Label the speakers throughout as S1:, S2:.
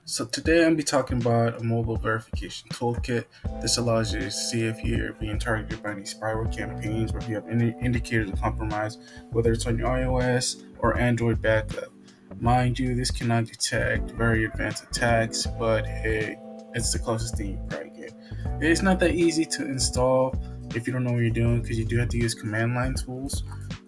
S1: So today I'm going to be talking about a mobile verification toolkit. This allows you to see if you're being targeted by any spyware campaigns or if you have any indicators of compromise, whether it's on your iOS or Android backup. Mind you, this cannot detect very advanced attacks, but hey, it's the closest thing you probably get. It's not that easy to install if you don't know what you're doing because you do have to use command line tools.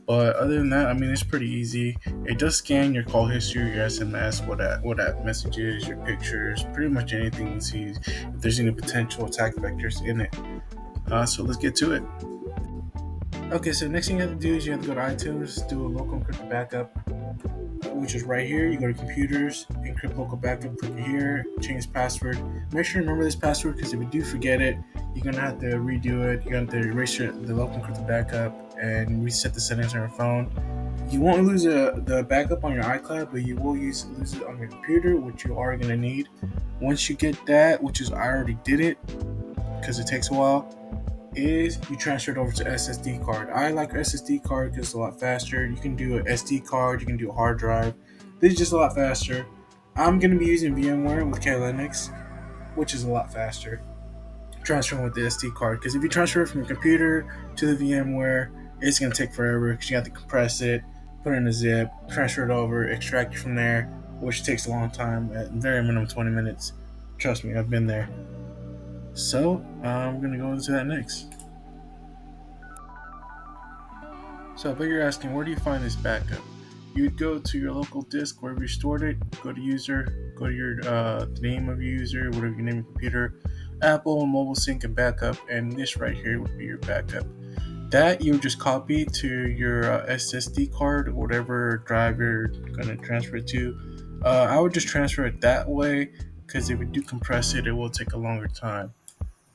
S1: But other than that, it's pretty easy. It does scan your call history, your SMS, what app messages, your pictures, pretty much anything you see if there's any potential attack vectors in it. So let's get to it. Okay, so next thing you have to do is you have to go to iTunes, do a local encrypted backup, which is right here. You go to computers, encrypt local backup, click here, change password. Make sure you remember this password because if you do forget it, you're gonna have to redo it. You're gonna have to erase the local encrypted backup and reset the settings on your phone. You won't lose the backup on your iCloud, but you will lose it on your computer, which you are gonna need. Once you get that, which is I already did it because it takes a while, is you transfer it over to SSD card. I like SSD card because it's a lot faster. You can do an SD card, you can do a hard drive. This is just a lot faster. I'm going to be using VMware with Linux, which is a lot faster. Transferring with the SD card, because if you transfer it from your computer to the VMware, it's going to take forever because you have to compress it, put it in a zip, transfer it over, extract it from there, which takes a long time, at very minimum 20 minutes. Trust me, I've been there. So, I'm going to go into that next. So, but you're asking, where do you find this backup? You would go to your local disk, wherever you stored it, go to user, go to your the name of your user, whatever you name your computer, Apple, mobile sync, and backup, and this right here would be your backup. That you would just copy to your SSD card, or whatever drive you're going to transfer it to. I would just transfer it that way, because if you do compress it, it will take a longer time.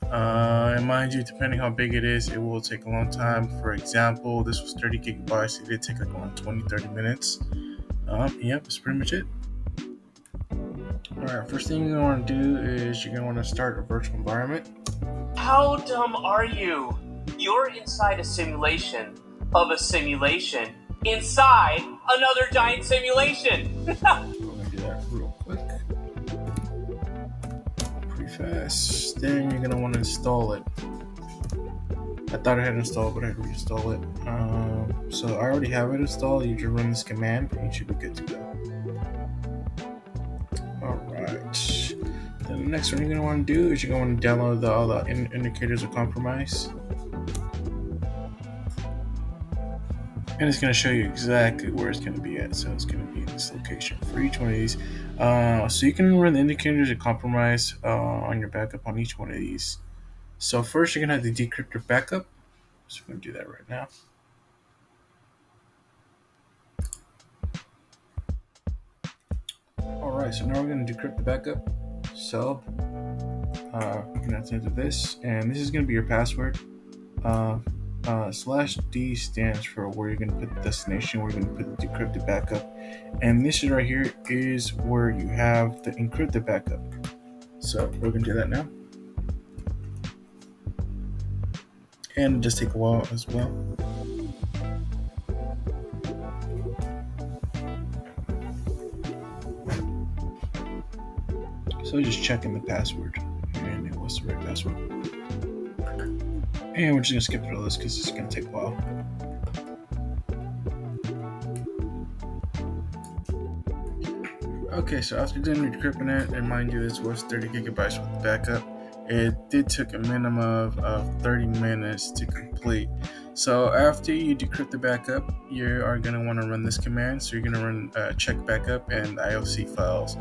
S1: And mind you, depending how big it is, it will take a long time. For example, this was 30 gigabytes. It did take like around 20-30 minutes. Yep, that's pretty much it. Alright, first thing you're going to want to do is you're going to want to start a virtual environment.
S2: How dumb are you? You're inside a simulation of a simulation inside another giant simulation.
S1: We're going to do that real quick. Pretty fast. Then you're going to want to install it. I thought I had installed, but I had to reinstall it. So I already have it installed. You just run this command and you should be good to go. Alright. Then the next one you're going to want to do is you're going to want to download all the indicators of compromise. And it's going to show you exactly where it's going to be at. So it's going to be in this location for each one of these. So you can run the indicators of compromise on your backup on each one of these. So first you're going to have the decryptedbackup. So we're going to do that right now. Alright, so now we're going to decrypt the backup. So you're going to have to enter this, and this is going to be your password. /D stands for where you're going to put the destination, where you're going to put the decrypted backup. And this right here is where you have the encrypted backup. So we're going to do that now. And just take a while as well. So just checking the password, and it was the right password. And we're just gonna skip through this because it's gonna take a while. Okay, so after doing decrypting it, and mind you, this was 30 gigabytes with the backup. It did take a minimum of 30 minutes to complete. So after you decrypt the backup, you are going to want to run this command. So you're going to run check backup and IOC files.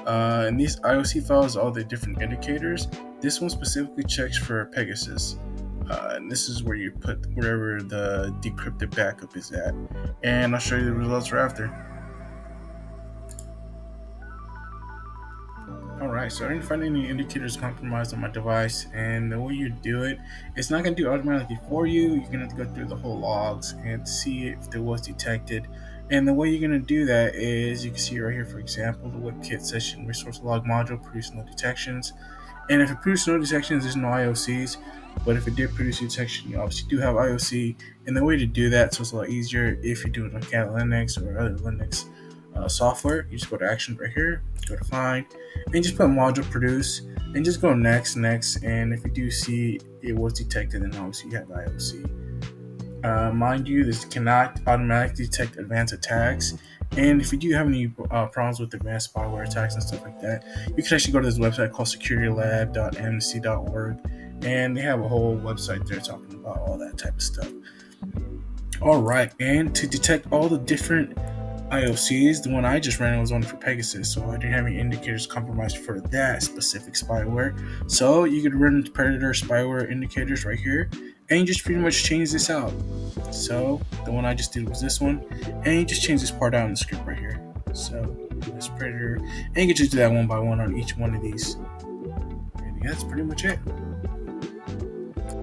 S1: And these IOC files are all the different indicators. This one specifically checks for Pegasus. And this is where you put wherever the decrypted backup is at. And I'll show you the results right after. Alright, so I didn't find any indicators compromised on my device, and the way you do it, it's not going to do it automatically for you. You're going to have to go through the whole logs and see if there was detected. And the way you're going to do that is, you can see right here, for example, the WebKit session resource log module produced no detections. And if it produced no detections, there's no IOCs. But if it did produce a detection, you obviously do have IOC. And the way to do that, so it's a lot easier if you're doing it on Cat Linux or other Linux, software, you just go to Actions right here, go to Find, and just put module produce, and just go next, and if you do see it was detected, then obviously you have IOC. Mind you, this cannot automatically detect advanced attacks. And if you do have any problems with advanced spyware attacks and stuff like that, you can actually go to this website called securitylab.amnesty.org, and they have a whole website there talking about all that type of stuff. All right, and to detect all the different IOCs, the one I just ran was only for Pegasus, so I didn't have any indicators compromised for that specific spyware. So you could run Predator spyware indicators right here, and you just pretty much change this out. So the one I just did was this one, and you just change this part out in the script right here. So this Predator, and you can just do that one by one on each one of these. And that's pretty much it.